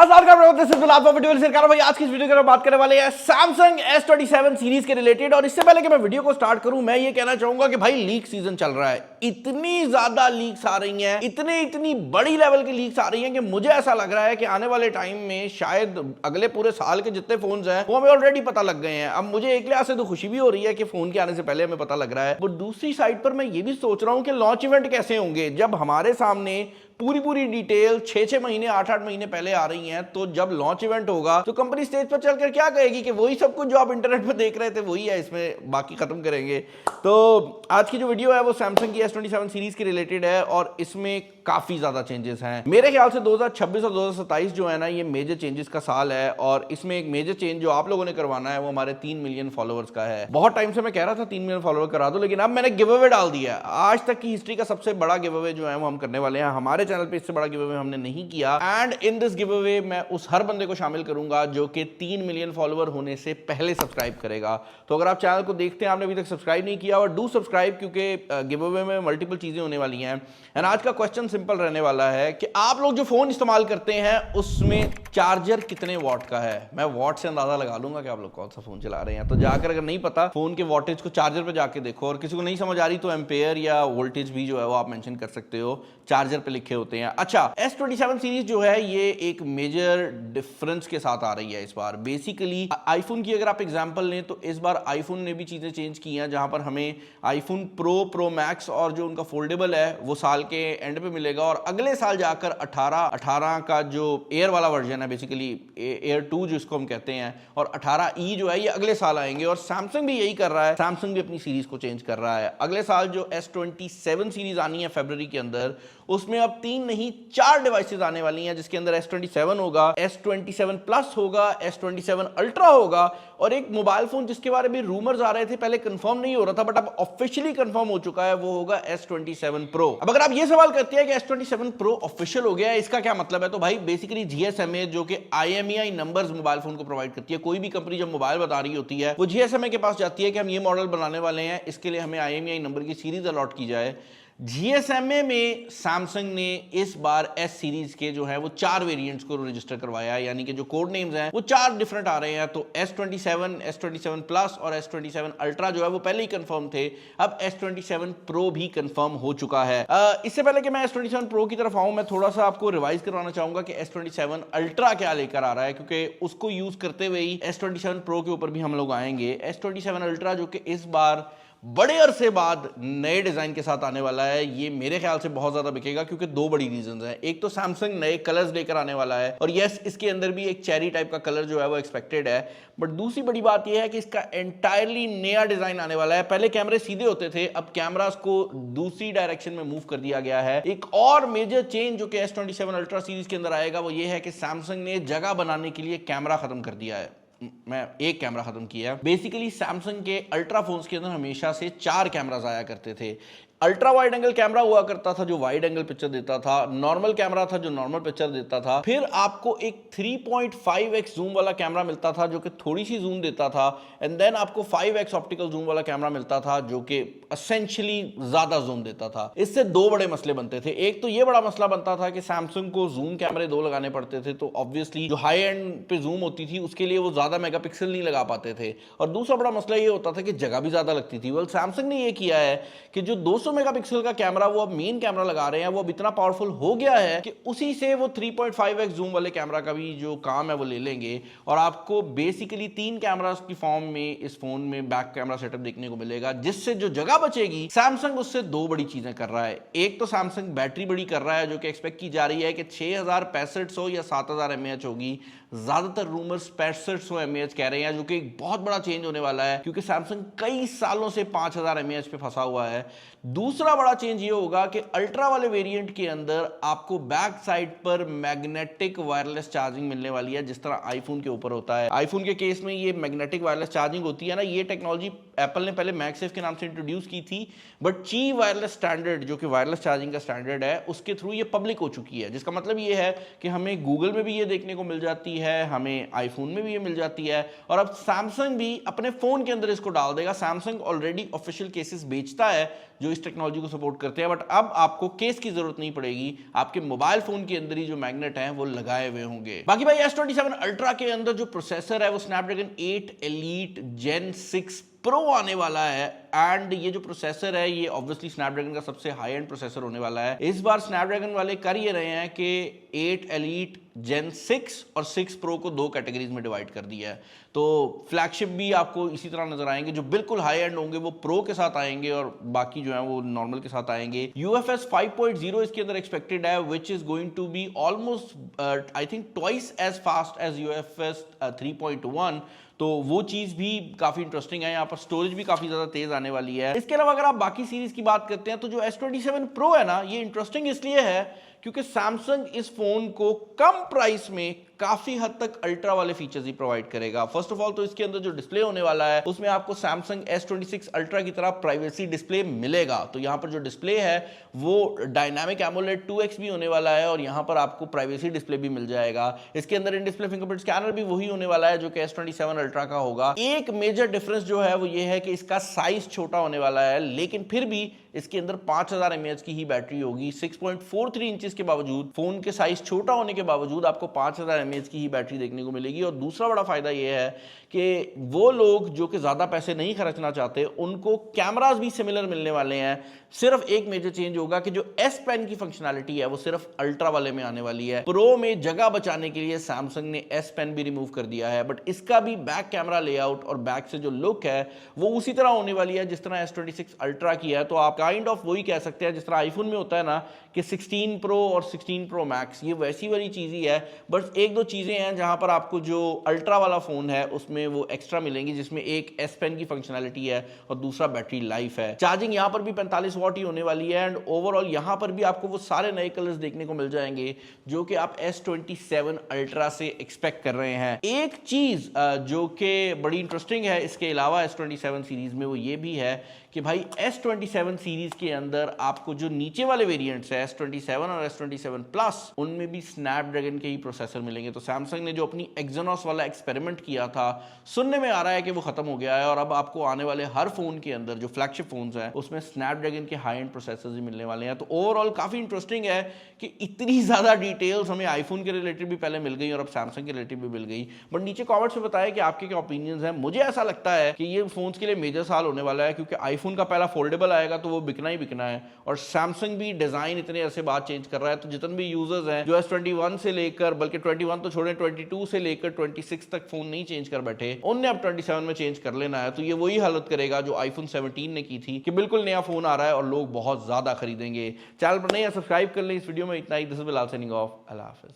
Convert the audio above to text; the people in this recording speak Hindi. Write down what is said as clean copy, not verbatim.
नमस्कार भाई, आज की इस वीडियो के बात करने वाले हैं Samsung S27 सीरीज के रिलेटेड। और इससे पहले कि मैं वीडियो को स्टार्ट करूं, मैं ये कहना चाहूंगा कि भाई लीक सीजन चल रहा है। इतनी ज्यादा लीक्स आ रही हैं, इतनी बड़ी लेवल की लीक्स आ रही हैं कि मुझे ऐसा लग रहा है कि आने वाले टाइम में शायद अगले पूरे साल के जितने फोन हैं वो हमें ऑलरेडी पता लग गए हैं। अब मुझे एक लिहाज से तो खुशी भी हो रही है कि फोन के आने से पहले हमें पता लग रहा है, बट दूसरी साइड पर मैं ये भी सोच रहा हूं कि लॉन्च इवेंट कैसे होंगे जब हमारे सामने पूरी डिटेल 6 महीने 8 महीने पहले आ रही हैं। तो जब लॉन्च इवेंट होगा तो कंपनी स्टेज पर चलकर क्या कहेगी कि वही सब कुछ जो आप इंटरनेट पर देख रहे थे वही है, इसमें बाकी खत्म करेंगे। तो आज की जो वीडियो है वो सैमसंग की S27 सीरीज के रिलेटेड है और इसमें काफी ज्यादा चेंजेस हैं। मेरे ख्याल से 2026 और 2027 जो है ना, ये मेजर चेंजेस का साल है। और इसमें एक मेजर चेंज जो आप लोगों ने करवाना है वो हमारे 3 मिलियन फॉलोअर्स का है। बहुत टाइम से मैं कह रहा था 3 मिलियन फॉलोअर करा दो, लेकिन अब मैंने गिव अवे डाल दिया है। आज तक की हिस्ट्री का सबसे बड़ा गिव अवे जो है वो हम करने वाले हैं। हमारे चैनल पे इससे बड़ा गिव अवे हमने नहीं किया। And in this give away मैं उस हर बंदे को शामिल करूंगा जो कि 3 मिलियन फॉलोअर होने से पहले सब्सक्राइब करेगा। तो अगर आप चैनल को देखते हैं, आपने अभी तक सब्सक्राइब नहीं किया, और डू सब्सक्राइब, क्योंकि गिव अवे में मल्टीपल चीजें होने वाली हैं। एंड आज का क्वेश्चन सिंपल रहने वाला है कि आप लोग जो फोन इस्तेमाल करते हैं उसमें चार्जर कितने वॉट का है। मैं वॉट से अंदाजा लगा लूंगा कि आप लोग कौन सा फोन चला रहे हैं। तो जाकर अगर नहीं पता फोन के वॉटेज को चार्जर पे जाके देखो, और किसी को नहीं समझ आ रही तो एम्पेयर या वोल्टेज भी जो है वो आप मेंशन कर सकते हो, चार्जर पे लिखे होते हैं। अच्छा, S27 सीरीज जो है ये एक मेजर डिफरेंस के साथ आ रही है इस बार। बेसिकली आईफोन की अगर आप एग्जांपल लें तो इस बार आईफोन ने भी चीजें चेंज की हैं, जहां पर हमें आईफोन प्रो मैक्स और जो उनका फोल्डेबल है वो साल के एंड पे मिलेगा, और अगले साल जाकर 18 का जो एयर वाला वर्जन है, बेसिकली एयर 2 जिसको हम कहते हैं, और 18E जो है ये अगले साल आएंगे। और सैमसंग भी यही कर रहा है, सैमसंग भी अपनी सीरीज को चेंज कर रहा है। अगले साल जो S27 सीरीज आनी है फरवरी के अंदर, उसमें अब 3 नहीं 4 डिवाइसेस आने वाली हैं, जिसके अंदर S27 होगा, S27 प्लस होगा, S27 अल्ट्रा होगा, और एक मोबाइल फोन जिसके बारे में रूमर्स आ रहे थे, पहले कंफर्म नहीं हो रहा था बट अब ऑफिशियली कंफर्म हो चुका है, वो होगा S27 Pro। अब अगर आप ये सवाल करते हैं कि S27 Pro ऑफिशियल हो गया है, इसका क्या मतलब है, तो भाई बेसिकली GSMA जो कि IMEI नंबर्स मोबाइल फोन को प्रोवाइड करती है। कोई भी कंपनी जब मोबाइल बता रही होती है वो GSMA के पास जाती है कि हम ये मॉडल बनाने वाले हैं, इसके लिए हमें IMEI नंबर की सीरीज अलॉट की जाए। GSMA में सैमसंग ने इस बार S सीरीज के जो है वो 4 वेरिएंट्स को रजिस्टर करवाया, यानी कि जो कोड नेम्स हैं वो 4 डिफरेंट आ रहे हैं। तो S27, S27 प्लस और S27 अल्ट्रा जो है वो पहले ही कंफर्म थे, अब S27 Pro भी कंफर्म हो चुका है। इससे पहले कि मैं S27 Pro की तरफ आऊं, मैं थोड़ा सा आपको रिवाइज करवाना चाहूंगा कि S27 अल्ट्रा क्या लेकर आ रहा है, क्योंकि उसको यूज करते हुए ही S27 Pro के ऊपर भी हम लोग आएंगे। S27 अल्ट्रा जो कि इस बार बड़े अरसे बाद नए डिजाइन के साथ आने वाला है, ये मेरे ख्याल से बहुत ज्यादा बिकेगा, क्योंकि 2 बड़ी रीजंस हैं। एक तो सैमसंग नए कलर्स लेकर आने वाला है, और यस इसके अंदर भी एक चेरी टाइप का कलर जो है वो एक्सपेक्टेड है। बट दूसरी बड़ी बात यह है कि इसका एंटायरली नया डिजाइन आने वाला है। पहले कैमरे सीधे होते थे, अब कैमरास को दूसरी डायरेक्शन में मूव कर दिया गया है। एक और मेजर चेंज जो कि S27 अल्ट्रा सीरीज के अंदर आएगा वो ये है कि सैमसंग ने जगह बनाने के लिए कैमरा खत्म कर दिया है। मैं एक कैमरा खत्म किया। बेसिकली सैमसंग के अल्ट्रा फोन्स के अंदर हमेशा से 4 कैमरास आया करते थे। अल्ट्रा वाइड एंगल कैमरा हुआ करता था जो वाइड एंगल पिक्चर देता था, नॉर्मल कैमरा था जो नॉर्मल पिक्चर देता था, फिर आपको एक 3.5x जूम वाला कैमरा मिलता था जो कि थोड़ी सी जूम देता था, एंड देन आपको 5x ऑप्टिकल जूम वाला कैमरा मिलता था जो कि एसेंशियली ज्यादा जूम देता था। इससे 2 बड़े मसले बनते थे। एक तो ये बड़ा मसला बनता था कि सैमसंग को जूम कैमरे 2 लगाने पड़ते थे, तो ऑब्वियसली जो हाई एंड पे जूम होती थी उसके लिए वो ज्यादा मेगापिक्सल नहीं लगा पाते थे। और दूसरा बड़ा मसला ये होता था कि जगह भी ज्यादा लगती थी। वेल सैमसंग ने ये किया है कि जो 200 मेगापिक्सल का कैमरा वो अब मेन कैमरा लगा रहे हैं, वो अब इतना पावरफुल हो गया है कि उसी से वो 3.5x जूम वाले कैमरा का भी जो काम है वो ले लेंगे, और आपको बेसिकली 3 कैमरास की फॉर्म में इस फोन में बैक कैमरा सेटअप देखने को मिलेगा, जिससे जो जगह बचेगी सैमसंग उससे 2 बड़ी चीजें कर रहा है। एक तो सैमसंग बैटरी बड़ी कर रहा है, जो कि एक्सपेक्ट की जा रही है कि 6500 या 7000 mAh होगी। ज्यादातर रूमर्स 6500 mAh कह रहे हैं, जो कि एक बहुत बड़ा चेंज होने वाला है, क्योंकि सैमसंग कई सालों से 5000 mAh पे फंसा हुआ है। दूसरा बड़ा चेंज ये होगा कि अल्ट्रा वाले वेरिएंट के अंदर आपको बैक साइड पर मैग्नेटिक वायरलेस चार्जिंग मिलने वाली है, जिस तरह आईफोन के ऊपर होता है। आईफोन के केस में ये मैग्नेटिक वायरलेस चार्जिंग होती है ना, ये टेक्नोलॉजी एप्पल ने पहले मैगसेफ के नाम से इंट्रोड्यूस की थी, बट ची वायरलेस स्टैंडर्ड जो कि वायरलेस चार्जिंग का स्टैंडर्ड है उसके थ्रू ये पब्लिक हो चुकी है, जिसका मतलब ये है कि हमें गूगल में भी ये देखने को मिल जाती है, हमें आईफोन में भी ये मिल जाती है, और अब सैमसंग भी अपने फोन के अंदर इसको डाल देगा। सैमसंग ऑलरेडी ऑफिशियल केसेस बेचता है जो इस टेक्नोलॉजी को सपोर्ट करते हैं, बट अब आपको केस की जरूरत नहीं पड़ेगी, आपके मोबाइल फोन के अंदर ही जो मैग्नेट है वो लगाए हुए होंगे। बाकी भाई S27 अल्ट्रा के अंदर जो प्रोसेसर है वो स्नैपड्रैगन 8 एलीट जेन 6 प्रो आने वाला है, एंड ये जो प्रोसेसर है ये ऑब्वियसली स्नैपड्रैगन का सबसे हाई एंड प्रोसेसर होने वाला है। इस बार स्नैपड्रैगन वाले कर ये रहे हैं कि 8 एलीट जेन 6 और 6 प्रो को दो कैटेगरीज में डिवाइड कर दिया है, तो फ्लैगशिप भी आपको इसी तरह नजर आएंगे, जो बिल्कुल हाई एंड होंगे वो प्रो के साथ आएंगे और बाकी जो है वो नॉर्मल के साथ आएंगे। UFS 5.0 इसके अंदर एक्सपेक्टेड है, which is going to be almost I think twice as fast as UFS 3.1, तो वो चीज भी काफी इंटरेस्टिंग है। यहाँ पर स्टोरेज भी काफी ज्यादा तेज आने वाली है। इसके अलावा अगर आप बाकी सीरीज की बात करते हैं तो जो S27 प्रो है ना, ये इंटरेस्टिंग इसलिए है क्योंकि सैमसंग इस फोन को कम प्राइस में काफी हद तक अल्ट्रा वाले फीचर्स ही प्रोवाइड करेगा। फर्स्ट ऑफ ऑल तो इसके अंदर जो डिस्प्ले होने वाला है उसमें आपको सैमसंग S26 अल्ट्रा की तरह प्राइवेसी डिस्प्ले मिलेगा। तो यहाँ पर जो डिस्प्ले है वो डायनामिक एमोलेड 2x भी होने वाला है और यहाँ पर आपको प्राइवेसी डिस्प्ले भी मिल जाएगा। इसके अंदर इन डिस्प्ले फिंगरप्रिंट स्कैनर भी वही होने वाला है जो कि S27 अल्ट्रा का होगा। एक मेजर डिफरेंस जो है वो ये है कि इसका साइज छोटा होने वाला है, लेकिन फिर भी इसके अंदर 5000 mAh की ही बैटरी होगी। 6.43 इंचेस के बावजूद, फोन के साइज छोटा होने के बावजूद आपको 5000 mAh की ही बैटरी देखने को मिलेगी। और दूसरा बड़ा फायदा यह है कि वो लोग जो कि ज्यादा पैसे नहीं खर्चना चाहते उनको कैमरास भी सिमिलर मिलने वाले हैं। सिर्फ एक मेजर चेंज होगा कि जो S पेन की फंक्शनैलिटी है वो सिर्फ अल्ट्रा वाले में आने वाली है। प्रो में जगह बचाने के लिए सैमसंग ने S पेन भी रिमूव कर दिया है, बट इसका भी बैक कैमरा लेआउट और बैक से जो लुक है वो उसी तरह होने वाली है जिस तरह S26 अल्ट्रा की है। तो आप काइंड ऑफ वही कह सकते हैं जिस तरह आईफोन में होता है ना कि 16 प्रो और 16 प्रो मैक्स, ये वैसी वाली चीज ही है। बस एक दो चीजें हैं जहां पर आपको जो अल्ट्रा वाला फोन है उसमें वो एक्स्ट्रा मिलेंगी, जिसमें एक S पेन की फंक्शनैलिटी है और दूसरा बैटरी लाइफ है। चार्जिंग यहां पर भी 45 वॉट ही होने वाली है, एंड ओवरऑल यहां पर भी आपको वो सारे नए कलर्स देखने को मिल जाएंगे जो कि आप S27 अल्ट्रा से एक्सपेक्ट कर रहे हैं। एक चीज जो कि बड़ी इंटरेस्टिंग है इसके अलावा S27 सीरीज में, वो ये भी है कि भाई S27 सीरीज के अंदर आपको जो नीचे वाले वेरिएंट्स है S27 और S27 प्लस, उनमें भी स्नैपड्रैगन के ही प्रोसेसर मिलेंगे। तो सैमसंग ने जो अपनी एक्सोनोस वाला एक्सपेरिमेंट किया था, सुनने में आ रहा है कि वो खत्म हो गया है और अब आपको आने वाले हर फोन के अंदर जो फ्लैगशिप फोन्स हैं उसमें स्नैपड्रैगन के हाई एंड प्रोसेसर्स ही मिलने वाले हैं। तो ओवरऑल काफी इंटरेस्टिंग है कि इतनी ज्यादा डिटेल्स हमें आईफोन के रिलेटेड भी पहले मिल गई और अब सैमसंग के रिलेटेड भी मिल गई। बट नीचे कॉमेंट्स में बताया कि आपके क्या ओपिनियंस हैं। मुझे ऐसा लगता है कि ये फोन्स के लिए मेजर साल होने वाला है, क्योंकि आईफोन का पहला फोल्डेबल आएगा तो वो बिकना ही बिकना है, और सैमसंग भी डिजाइन इतने ऐसे बाद चेंज कर रहा है। तो जितने भी यूजर्स हैं जो S21 से लेकर, बल्कि 21 तो छोड़े, 22 से लेकर 26 तक फोन नहीं चेंज कर बैठे, उनने अब 27 में चेंज कर लेना है। तो ये वही हालत करेगा जो आईफोन 17 ने की थी कि बिल्कुल नया फोन आ रहा है और लोग बहुत ज्यादा खरीदेंगे। चैनल पर नहीं है, सब्सक्राइब कर लें। इस वीडियो में इतना ही। This is Bilal signing off. अल्लाह हाफिज।